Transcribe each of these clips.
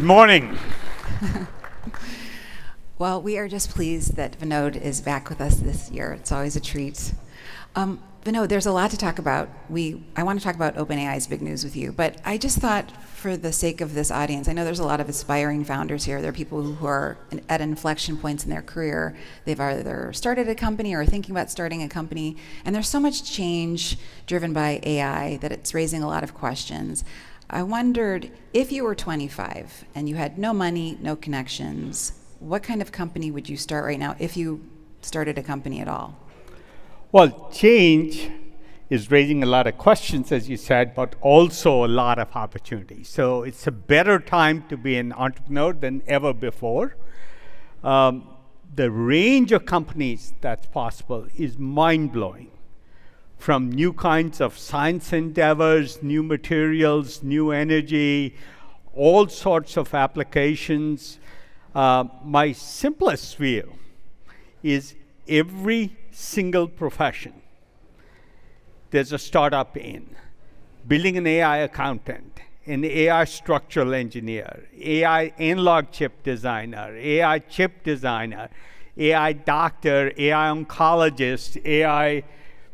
Good morning. Well, we are just pleased that Vinod is back with us this year. It's always a treat. Vinod, there's a lot to talk about. I want to talk about OpenAI's big news with you, but I just thought for the sake of this audience, I know there's a lot of aspiring founders here. There are people who are at inflection points in their career. They've either started a company or are thinking about starting a company, and there's so much change driven by AI that it's raising a lot of questions. I wondered, if you were 25 and you had no money, no connections, what kind of company would you start right now if you started a company at all? Well, change is raising a lot of questions, as you said, but also a lot of opportunities. So it's a better time to be an entrepreneur than ever before. The range of companies that's possible is mind-blowing. From new kinds of science endeavors, new materials, new energy, all sorts of applications. My simplest view is every single profession there's a startup in. Building an AI accountant, an AI structural engineer, AI analog chip designer, AI chip designer, AI doctor, AI oncologist, AI,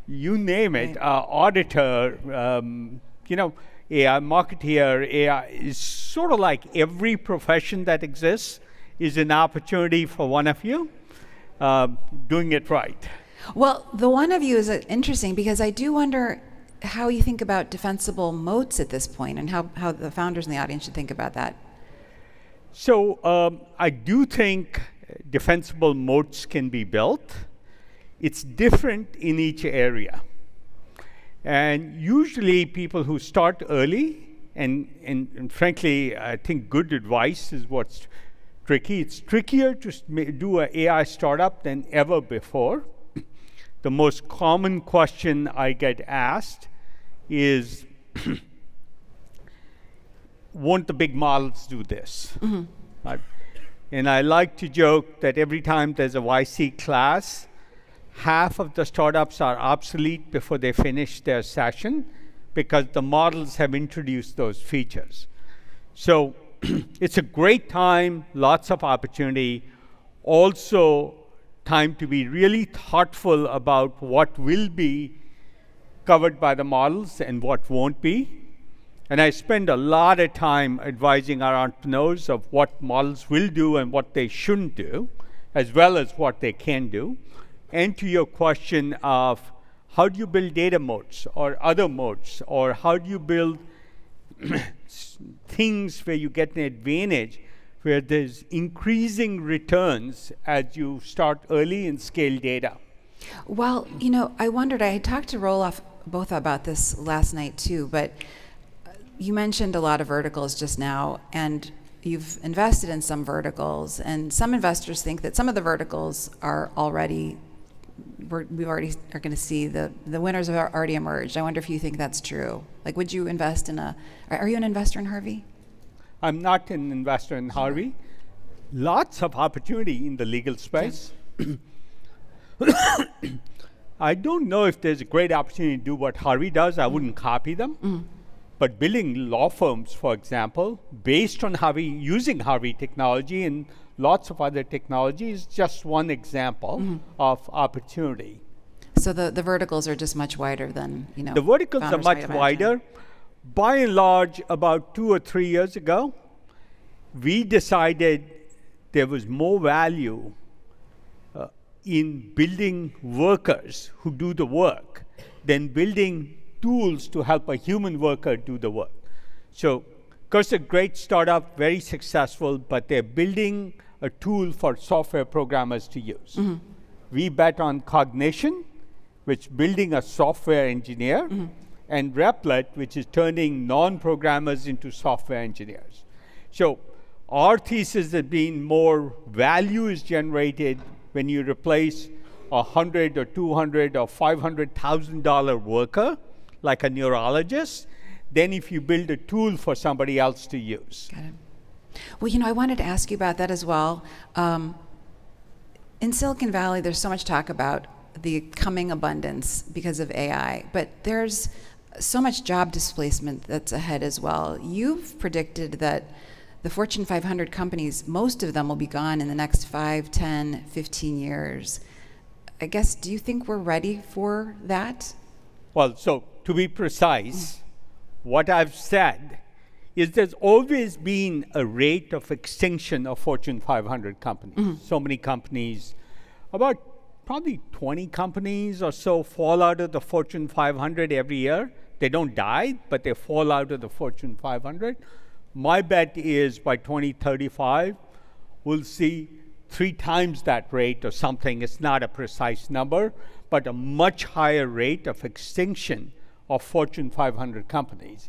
you name it, auditor, AI marketeer, AI is sort of like every profession that exists is an opportunity for one of you doing it right. Well, the one of you is interesting because I do wonder how you think about defensible moats at this point and how the founders in the audience should think about that. So I do think defensible moats can be built. It's different in each area. And usually people who start early, and frankly, I think good advice is what's tricky. It's trickier to do an AI startup than ever before. The most common question I get asked is, won't the big models do this? Mm-hmm. Right? And I like to joke that every time there's a YC class, half of the startups are obsolete before they finish their session because the models have introduced those features. So it's a great time, lots of opportunity. Also, time to be really thoughtful about what will be covered by the models and what won't be. And I spend a lot of time advising our entrepreneurs of what models will do and what they shouldn't do, as well as what they can do. And to your question of how do you build data moats or other moats, or how do you build things where you get an advantage, where there's increasing returns as you start early and scale data. Well, I wondered, I had talked to Roloff both about this last night too, but you mentioned a lot of verticals just now, and you've invested in some verticals, and some investors think that some of the verticals are already, we already are going to see the winners have already emerged. I wonder if you think that's true. Like, would you invest in are you an investor in Harvey? I'm not an investor in Harvey. Lots of opportunity in the legal space. I don't know if there's a great opportunity to do what Harvey does. I wouldn't copy them. Mm. But building law firms, for example, based on Harvey, using Harvey technology and lots of other technology is just one example of opportunity. So the verticals are just much wider than, The verticals are much wider. By and large, about 2 or 3 years ago, we decided there was more value in building workers who do the work than building tools to help a human worker do the work. So, of course, a great startup, very successful, but they're building a tool for software programmers to use. Mm-hmm. We bet on Cognition, which building a software engineer, and Replit, which is turning non-programmers into software engineers. So our thesis has been more value is generated when you replace $100 or $200 or $500,000 worker, like a neurologist, than if you build a tool for somebody else to use. Got it. Well, I wanted to ask you about that as well. In Silicon Valley, there's so much talk about the coming abundance because of AI, but there's so much job displacement that's ahead as well. You've predicted that the Fortune 500 companies, most of them will be gone in the next 5, 10, 15 years. I guess, do you think we're ready for that? Well, so to be precise, what I've said is there's always been a rate of extinction of Fortune 500 companies. So many companies, about probably 20 companies or so fall out of the Fortune 500 every year. They don't die, but they fall out of the Fortune 500. My bet is by 2035, we'll see 3 times that rate or something. It's not a precise number, but a much higher rate of extinction of Fortune 500 companies,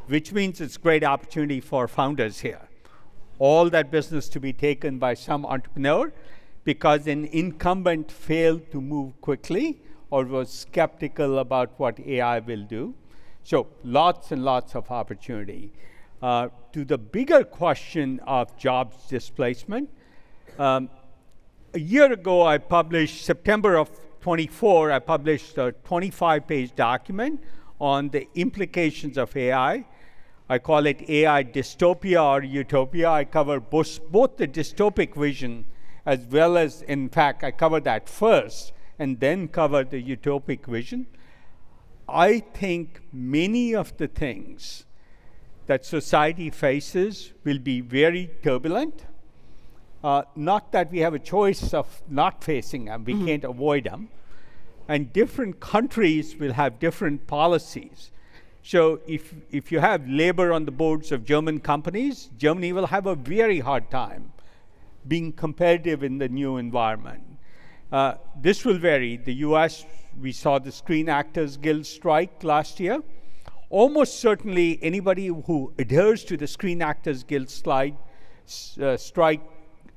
which means it's great opportunity for founders here. All that business to be taken by some entrepreneur because an incumbent failed to move quickly or was skeptical about what AI will do. So lots and lots of opportunity. To the bigger question of jobs displacement, a year ago I published, September of 24, I published a 25-page document on the implications of AI. I call it AI dystopia or utopia. I cover both the dystopic vision as well as, in fact, I cover that first and then cover the utopic vision. I think many of the things that society faces will be very turbulent. Not that we have a choice of not facing them, we can't avoid them. And different countries will have different policies. So if you have labor on the boards of German companies, Germany will have a very hard time being competitive in the new environment. This will vary. The US, we saw the Screen Actors Guild strike last year. Almost certainly anybody who adheres to the Screen Actors Guild strike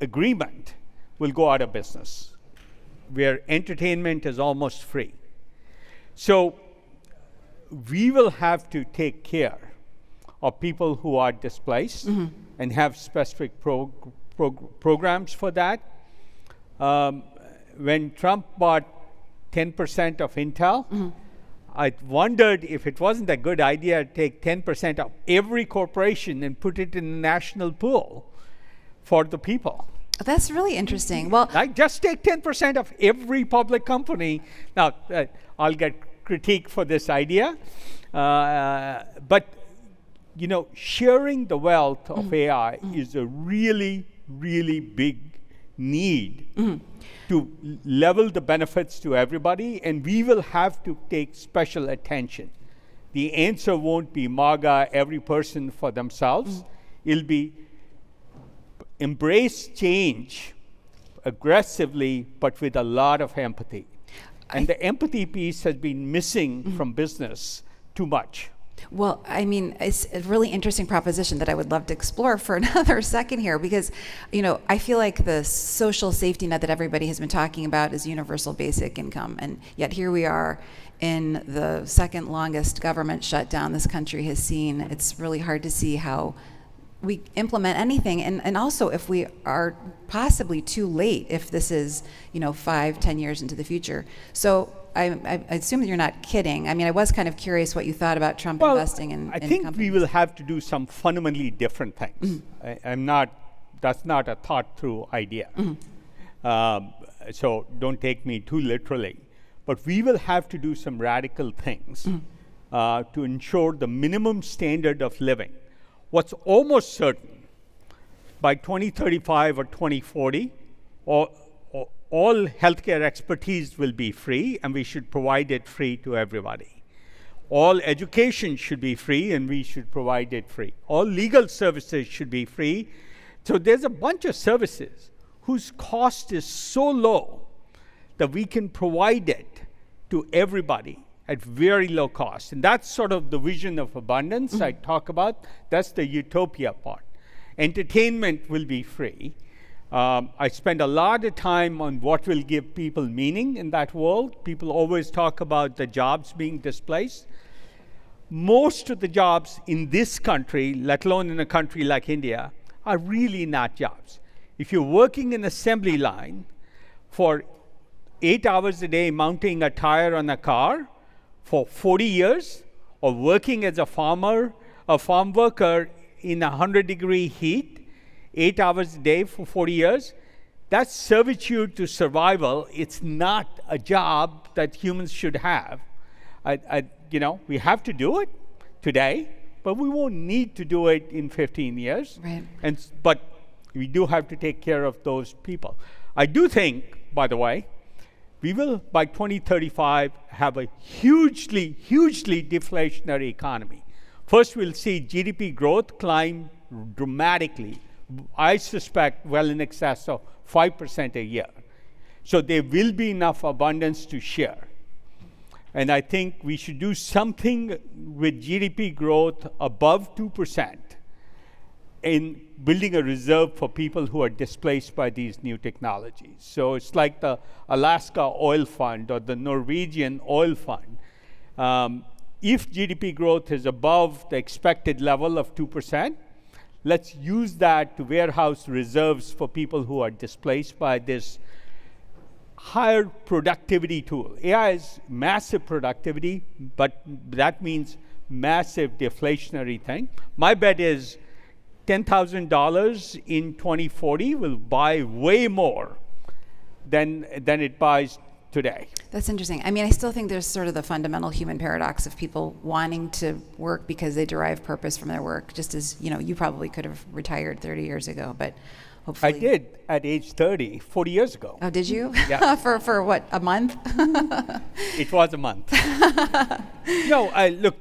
agreement will go out of business, where entertainment is almost free. So we will have to take care of people who are displaced and have specific programs for that. When Trump bought 10% of Intel, I wondered if it wasn't a good idea to take 10% of every corporation and put it in a national pool for the people. That's really interesting. Well, I just take 10% of every public company. Now, I'll get critique for this idea, but sharing the wealth of AI is a really, really big need to level the benefits to everybody, and we will have to take special attention. The answer won't be MAGA, every person for themselves. It'll be embrace change aggressively, but with a lot of empathy. And the empathy piece has been missing from business too much. Well, I mean, it's a really interesting proposition that I would love to explore for another second here, because, I feel like the social safety net that everybody has been talking about is universal basic income. And yet here we are in the second longest government shutdown this country has seen. It's really hard to see how we implement anything. And also if we are possibly too late, if this is, 5-10 years into the future. So I assume that you're not kidding. I mean, I was kind of curious what you thought about Trump investing in I think companies. we will have to do some fundamentally different things. That's not a thought through idea. So don't take me too literally. But we will have to do some radical things to ensure the minimum standard of living. What's almost certain, by 2035 or 2040, all healthcare expertise will be free, and we should provide it free to everybody. All education should be free, and we should provide it free. All legal services should be free. So there's a bunch of services whose cost is so low that we can provide it to everybody at very low cost. And that's sort of the vision of abundance I talk about. That's the utopia part. Entertainment will be free. I spend a lot of time on what will give people meaning in that world. People always talk about the jobs being displaced. Most of the jobs in this country, let alone in a country like India, are really not jobs. If you're working in assembly line for 8 hours a day mounting a tire on a car for 40 years, or working as a farmer, a farm worker in 100-degree heat, 8 hours a day for 40 years. That's servitude to survival. It's not a job that humans should have. We have to do it today, but we won't need to do it in 15 years. Right. But we do have to take care of those people. I do think, by the way, we will, by 2035, have a hugely, hugely deflationary economy. First, we'll see GDP growth climb dramatically. I suspect well in excess of 5% a year. So there will be enough abundance to share. And I think we should do something with GDP growth above 2% in building a reserve for people who are displaced by these new technologies. So it's like the Alaska Oil Fund or the Norwegian Oil Fund. If GDP growth is above the expected level of 2%, let's use that to warehouse reserves for people who are displaced by this higher productivity tool. AI is massive productivity, but that means massive deflationary thing. My bet is $10,000 in 2040 will buy way more than it buys today. That's interesting. I mean, I still think there's sort of the fundamental human paradox of people wanting to work because they derive purpose from their work, just as, you probably could have retired 30 years ago, but hopefully. I did at age 30, 40 years ago. Oh, did you? Yeah. for what, a month? It was a month. Look,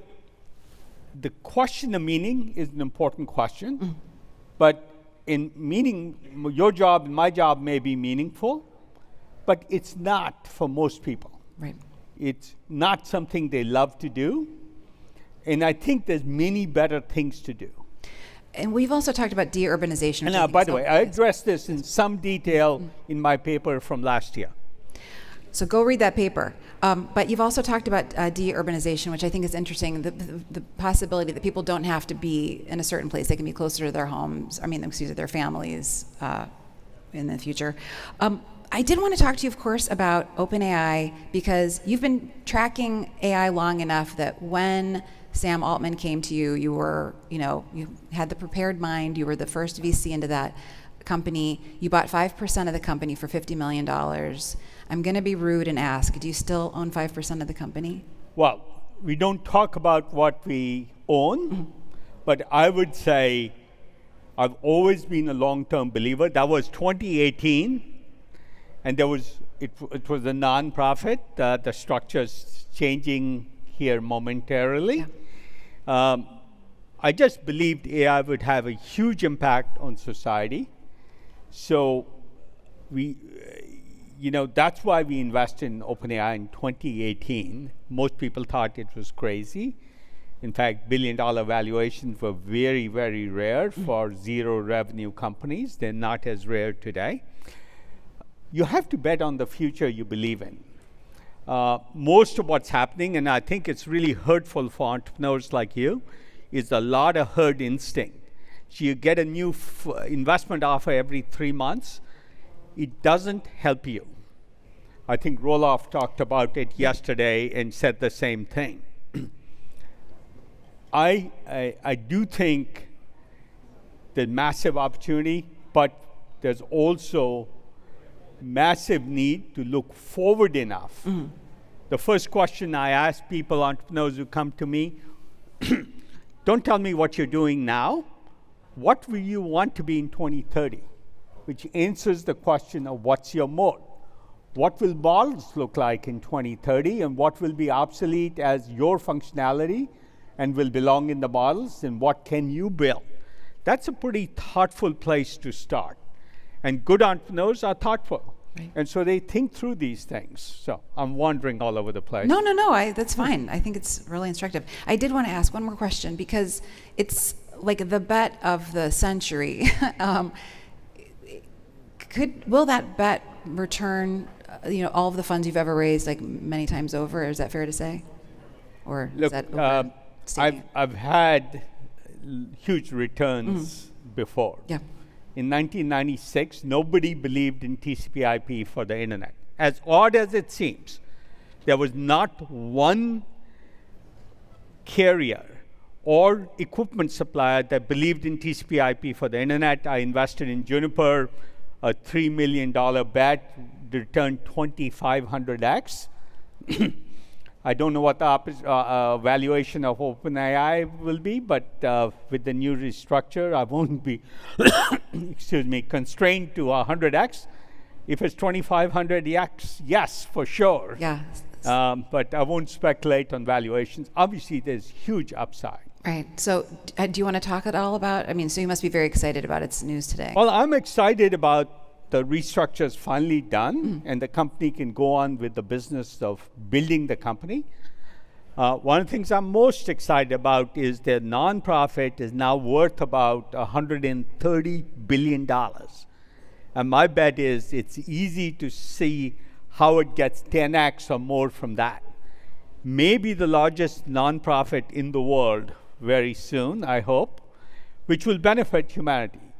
the question of meaning is an important question, but in meaning, your job and my job may be meaningful, but it's not for most people. Right. It's not something they love to do, and I think there's many better things to do. And we've also talked about deurbanization. And by the way, I addressed this in some detail in my paper from last year. So go read that paper. But you've also talked about deurbanization, which I think is interesting, the possibility that people don't have to be in a certain place. They can be closer to their homes, their families in the future. I did want to talk to you, of course, about OpenAI, because you've been tracking AI long enough that when Sam Altman came to you, you had the prepared mind, you were the first VC into that company, you bought 5% of the company for $50 million. I'm going to be rude and ask, do you still own 5% of the company? Well, we don't talk about what we own, but I would say I've always been a long-term believer. That was 2018, and it was a non-profit. The structure's changing here momentarily. Yeah. I just believed AI would have a huge impact on society. So that's why we invested in OpenAI in 2018. Most people thought it was crazy. In fact, billion-dollar valuations were very, very rare for zero revenue companies. They're not as rare today. You have to bet on the future you believe in. Most of what's happening, and I think it's really hurtful for entrepreneurs like you, is a lot of herd instinct. So you get a new investment offer every 3 months. It doesn't help you. I think Roloff talked about it yesterday and said the same thing. I do think there's massive opportunity, but there's also massive need to look forward enough. The first question I ask people, entrepreneurs who come to me, don't tell me what you're doing now. What will you want to be in 2030? Which answers the question of what's your mode. What will models look like in 2030, and what will be obsolete as your functionality and will belong in the models, and what can you build? That's a pretty thoughtful place to start. And good entrepreneurs are thoughtful. Right. And so they think through these things. So I'm wandering all over the place. No, that's fine. I think it's really instructive. I did want to ask one more question, because it's like the bet of the century. Will that bet return, all of the funds you've ever raised, like many times over? Is that fair to say? Or look, is that I've had huge returns before. Yeah. In 1996, nobody believed in TCP/IP for the internet. As odd as it seems, there was not one carrier or equipment supplier that believed in TCP/IP for the internet. I invested in Juniper, a $3 million bet, returned 2,500x. I don't know what the valuation of OpenAI will be, but with the new restructure, I won't be, constrained to 100x. If it's 2,500x, yes, for sure. Yeah. But I won't speculate on valuations. Obviously, there's huge upside. Right. So do you want to talk at all about, so you must be very excited about its news today. Well, I'm excited about the restructure is finally done, and the company can go on with the business of building the company. One of the things I'm most excited about is their nonprofit is now worth about $130 billion. And my bet is it's easy to see how it gets 10x or more from that. Maybe the largest nonprofit in the world very soon, I hope, which will benefit humanity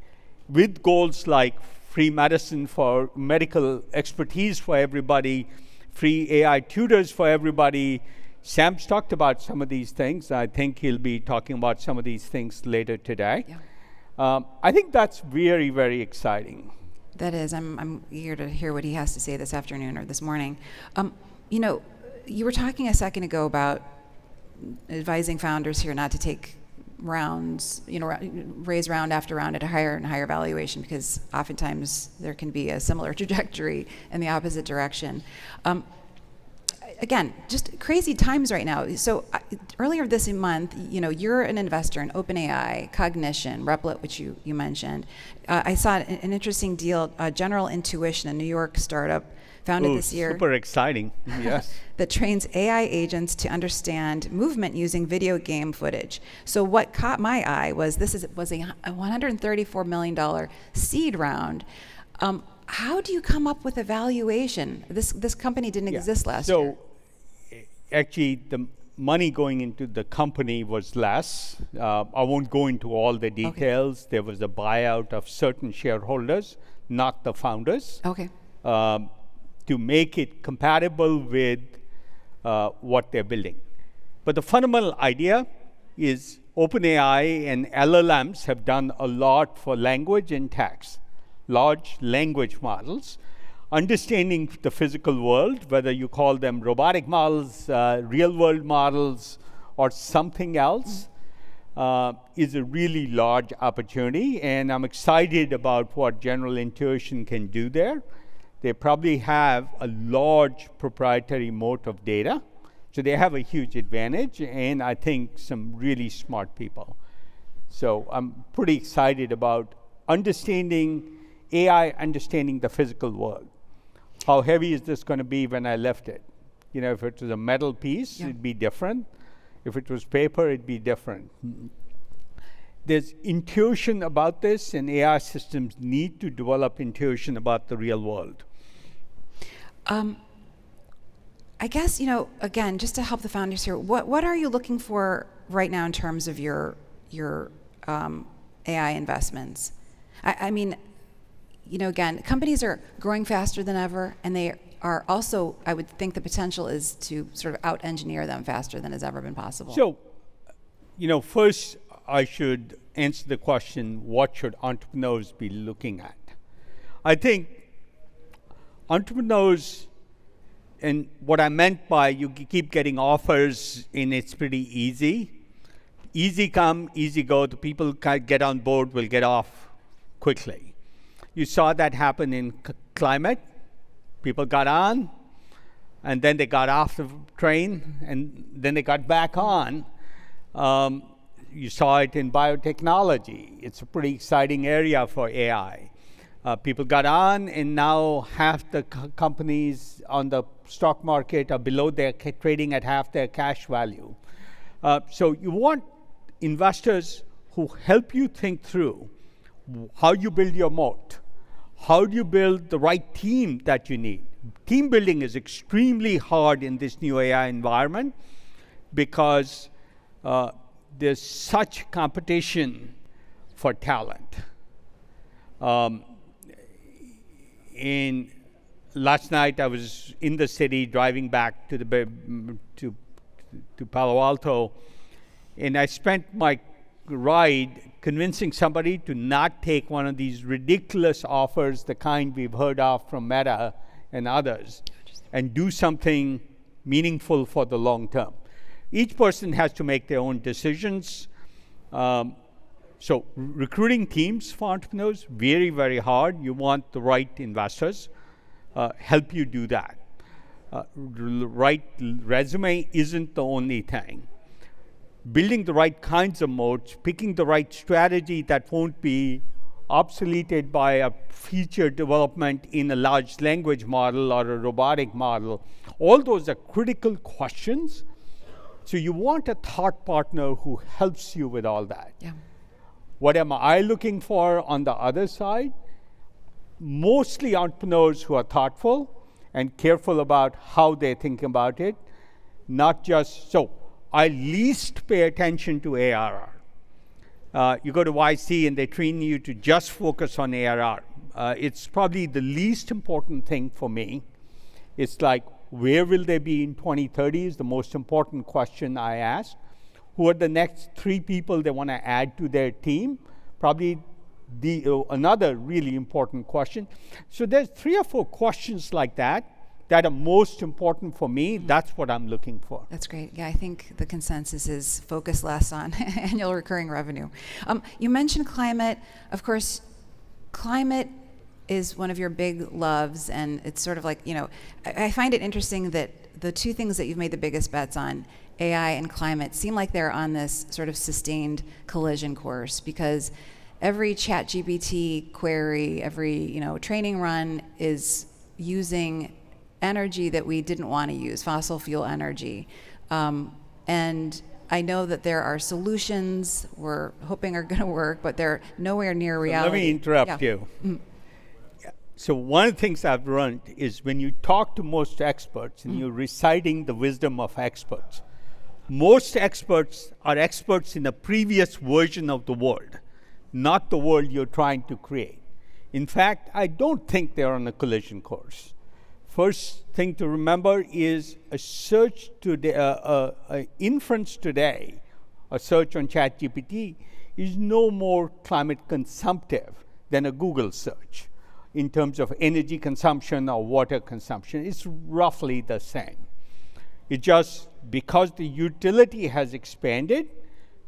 with goals like free medicine for medical expertise for everybody, free AI tutors for everybody. Sam's talked about some of these things. I think he'll be talking about some of these things later today. Yeah. I think that's very, very exciting. That is. I'm eager to hear what he has to say this afternoon or this morning. You were talking a second ago about advising founders here not to take rounds, raise round after round at a higher and higher valuation, because oftentimes there can be a similar trajectory in the opposite direction. Again, just crazy times right now. So earlier this month, you're an investor in OpenAI, Cognition, Replit, which you mentioned. I saw an interesting deal, General Intuition, a New York startup founded this year. Super exciting, yes. That trains AI agents to understand movement using video game footage. So what caught my eye was this was a $134 million seed round. How do you come up with a valuation? This company didn't exist last year. So actually, the money going into the company was less. I won't go into all the details. Okay. There was a buyout of certain shareholders, not the founders. Okay. To make it compatible with what they're building. But the fundamental idea is OpenAI and LLMs have done a lot for language and text, large language models, understanding the physical world, whether you call them robotic models, real-world models, or something else, is a really large opportunity. And I'm excited about what General Intuition can do there. They probably have a large proprietary moat of data. So they have a huge advantage, and I think some really smart people. So I'm pretty excited about understanding AI, understanding the physical world. How heavy is this going to be when I lift it? If it was a metal piece, it'd be different. If it was paper, it'd be different. There's intuition about this, and AI systems need to develop intuition about the real world. I guess, again, just to help the founders here, what are you looking for right now in terms of your AI investments? Again, companies are growing faster than ever, and they are also, I would think the potential is to sort of out-engineer them faster than has ever been possible. So, first I should answer the question, what should entrepreneurs be looking at? I think entrepreneurs, and what I meant by you keep getting offers and it's pretty easy. Easy come, easy go. The people get on board will get off quickly. You saw that happen in climate. People got on, and then they got off the train, and then they got back on. You saw it in biotechnology. It's a pretty exciting area for AI. People got on, and now half the companies on the stock market are below their trading at half their cash value. So you want investors who help you think through how you build your moat. How do you build the right team that you need? Team building is extremely hard in this new AI environment because there's such competition for talent. Last night I was in the city driving back to Palo Alto, And I spent my ride convincing somebody to not take one of these ridiculous offers, the kind we've heard of from Meta and others, and do something meaningful for the long term. Each person has to make their own decisions. So recruiting teams for entrepreneurs, very, very hard. You want the right investors. Help you do that. Right resume isn't the only thing. Building the right kinds of moats, picking the right strategy that won't be obsoleted by a feature development in a large language model or a robotic model. All those are critical questions. So you want a thought partner who helps you with all that. Yeah. What am I looking for on the other side? Mostly entrepreneurs who are thoughtful and careful about how they think about it, not just, so I least pay attention to ARR. You go to YC and they train you to just focus on ARR. It's probably the least important thing for me. It's like, where will they be in 2030 is the most important question I ask. Who are the next 3 people they want to add to their team? Probably another really important question. So there's 3 or 4 questions like that are most important for me. That's what I'm looking for. That's great. Yeah, I think the consensus is focus less on annual recurring revenue. You mentioned climate. Of course, climate is one of your big loves, and it's sort of like, I find it interesting that the 2 things that you've made the biggest bets on, AI and climate, seem like they're on this sort of sustained collision course, because every ChatGPT query, every training run is using energy that we didn't want to use, fossil fuel energy. And I know that there are solutions we're hoping are going to work, but they're nowhere near reality. Let me interrupt you. Mm. So one of the things I've learned is when you talk to most experts and you're reciting the wisdom of experts, most experts are experts in a previous version of the world, not the world you're trying to create. In fact, I don't think they're on a collision course. First thing to remember is a search today, inference today, a search on ChatGPT is no more climate consumptive than a Google search in terms of energy consumption or water consumption. It's roughly the same. It just, because the utility has expanded,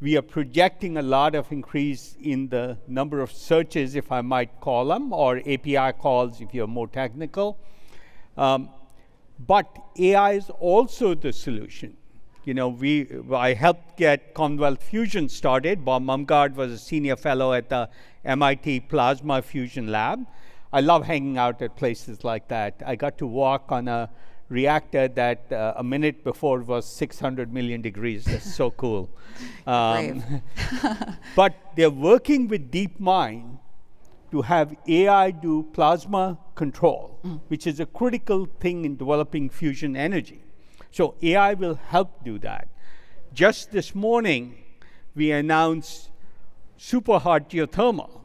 we are projecting a lot of increase in the number of searches, if I might call them, or API calls if you're more technical. But AI is also the solution. I helped get Commonwealth Fusion started. Bob Mumgard was a senior fellow at the MIT Plasma Fusion Lab. I love hanging out at places like that. I got to walk on a reactor that a minute before was 600 million degrees. That's so cool. But they're working with DeepMind to have AI do plasma control, which is a critical thing in developing fusion energy. So AI will help do that. Just this morning, we announced super hot geothermal.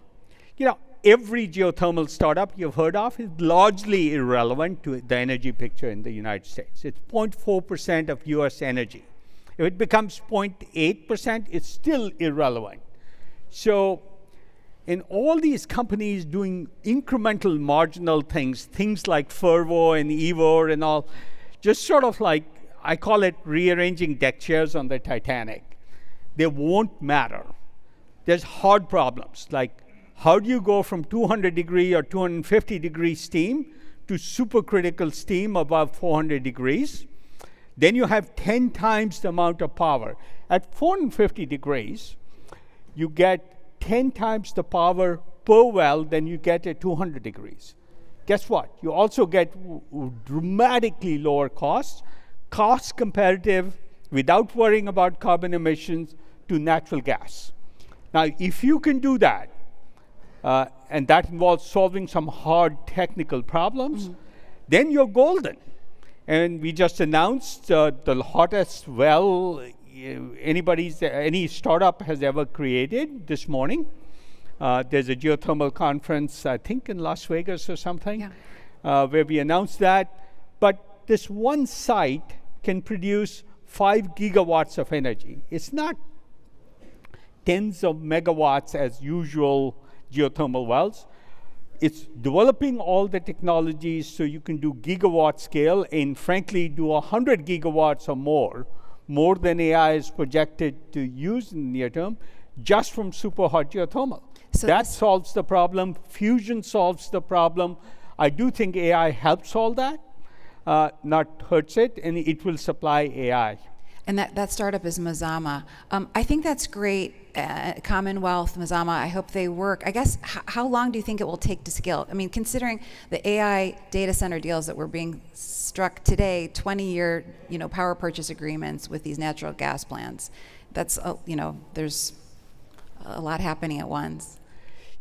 Every geothermal startup you've heard of is largely irrelevant to the energy picture in the United States. It's 0.4% of US energy. If it becomes 0.8%, it's still irrelevant. So in all these companies doing incremental marginal things like Fervo and Evo and all, just sort of like, I call it rearranging deck chairs on the Titanic. They won't matter. There's hard problems, like how do you go from 200 degree or 250 degree steam to supercritical steam above 400 degrees? Then you have 10 times the amount of power. At 450 degrees, you get 10 times the power per well than you get at 200 degrees. Guess what? You also get dramatically lower costs, cost competitive without worrying about carbon emissions to natural gas. Now, if you can do that, and that involves solving some hard technical problems, then you're golden. And we just announced the hottest well any startup has ever created this morning. There's a geothermal conference, I think in Las Vegas or something, where we announced that. But this one site can produce 5 gigawatts of energy. It's not tens of megawatts as usual geothermal wells. It's developing all the technologies so you can do gigawatt scale and frankly do 100 gigawatts or more than AI is projected to use in the near term, just from super hot geothermal. So that solves the problem. Fusion solves the problem. I do think AI helps solve that, not hurts it, and it will supply AI. And that startup is Mazama. I think that's great. Commonwealth, Mazama, I hope they work. I guess, how long do you think it will take to scale? I mean, considering the AI data center deals that were being struck today, 20-year, power purchase agreements with these natural gas plants, that's, there's a lot happening at once.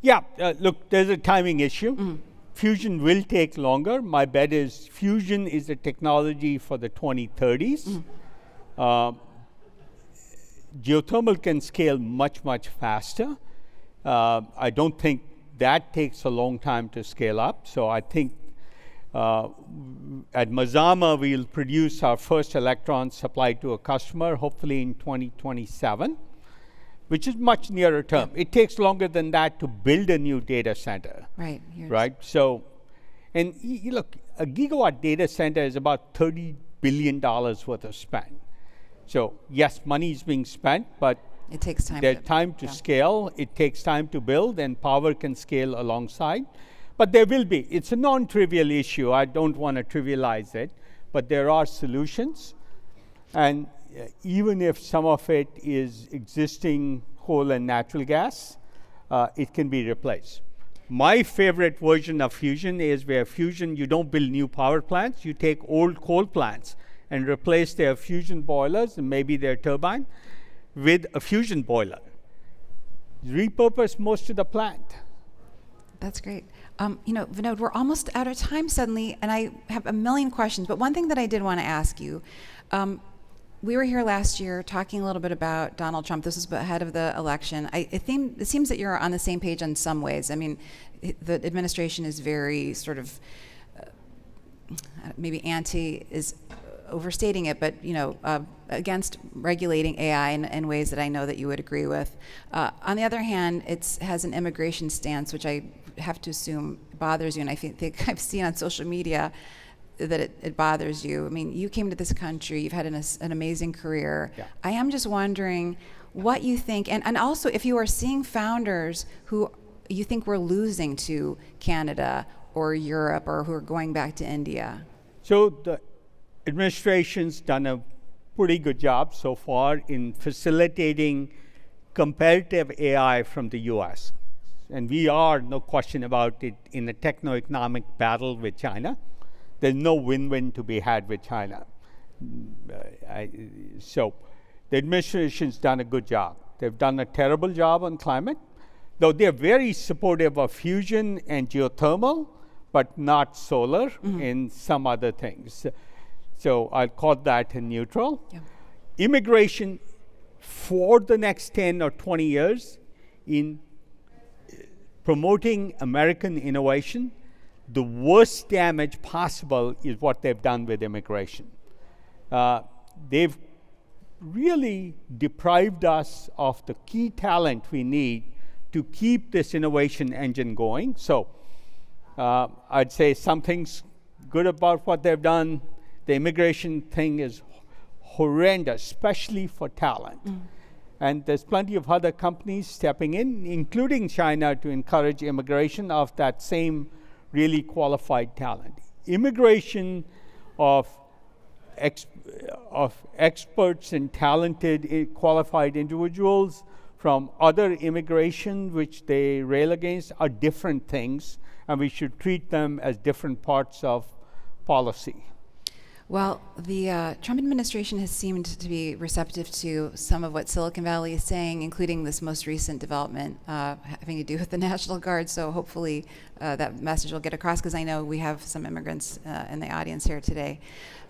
Yeah, look, there's a timing issue. Fusion will take longer. My bet is fusion is a technology for the 2030s. Geothermal can scale much, much faster. I don't think that takes a long time to scale up. So I think at Mazama, we'll produce our first electrons supplied to a customer, hopefully in 2027, which is much nearer term. It takes longer than that to build a new data center. Right. Right? So, and look, a gigawatt data center is about $30 billion worth of spend. So yes, money is being spent, but it takes time. There's time to scale. It takes time to build, and power can scale alongside. But there will be. It's a non-trivial issue. I don't want to trivialize it, but there are solutions. And even if some of it is existing coal and natural gas, it can be replaced. My favorite version of fusion is where fusion, you don't build new power plants. You take old coal plants and replace their fusion boilers and maybe their turbine with a fusion boiler. Repurpose most of the plant. That's great. Vinod, we're almost out of time suddenly, and I have a million questions. But one thing that I did want to ask you, we were here last year talking a little bit about Donald Trump. This was ahead of the election. It seems that you're on the same page in some ways. I mean, the administration is very sort of, maybe anti is overstating it, but against regulating AI in ways that I know that you would agree with. On the other hand, it has an immigration stance, which I have to assume bothers you, and I think I've seen on social media that it bothers you. I mean, you came to this country, you've had an amazing career. Yeah. I am just wondering what you think, and also if you are seeing founders who you think we're losing to Canada or Europe or who are going back to India. So the administration's done a pretty good job so far in facilitating competitive AI from the US. And we are, no question about it, in a techno-economic battle with China. There's no win-win to be had with China. So the administration's done a good job. They've done a terrible job on climate, though they're very supportive of fusion and geothermal, but not solar and some other things. So I'll call that a neutral. Yeah. Immigration for the next 10 or 20 years in promoting American innovation, the worst damage possible is what they've done with immigration. They've really deprived us of the key talent we need to keep this innovation engine going. So I'd say something's good about what they've done. The immigration thing is horrendous, especially for talent. And there's plenty of other companies stepping in, including China, to encourage immigration of that same really qualified talent. Immigration of experts and talented, qualified individuals from other immigration, which they rail against, are different things, and we should treat them as different parts of policy. Well, the Trump administration has seemed to be receptive to some of what Silicon Valley is saying, including this most recent development having to do with the National Guard. So hopefully that message will get across, because I know we have some immigrants in the audience here today.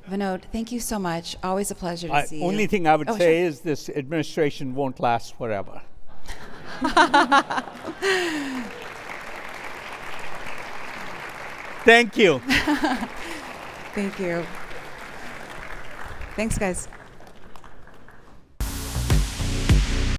Vinod, thank you so much. Always a pleasure to see you. Only thing I would say is this administration won't last forever. Thank you. Thank you. Thanks, guys.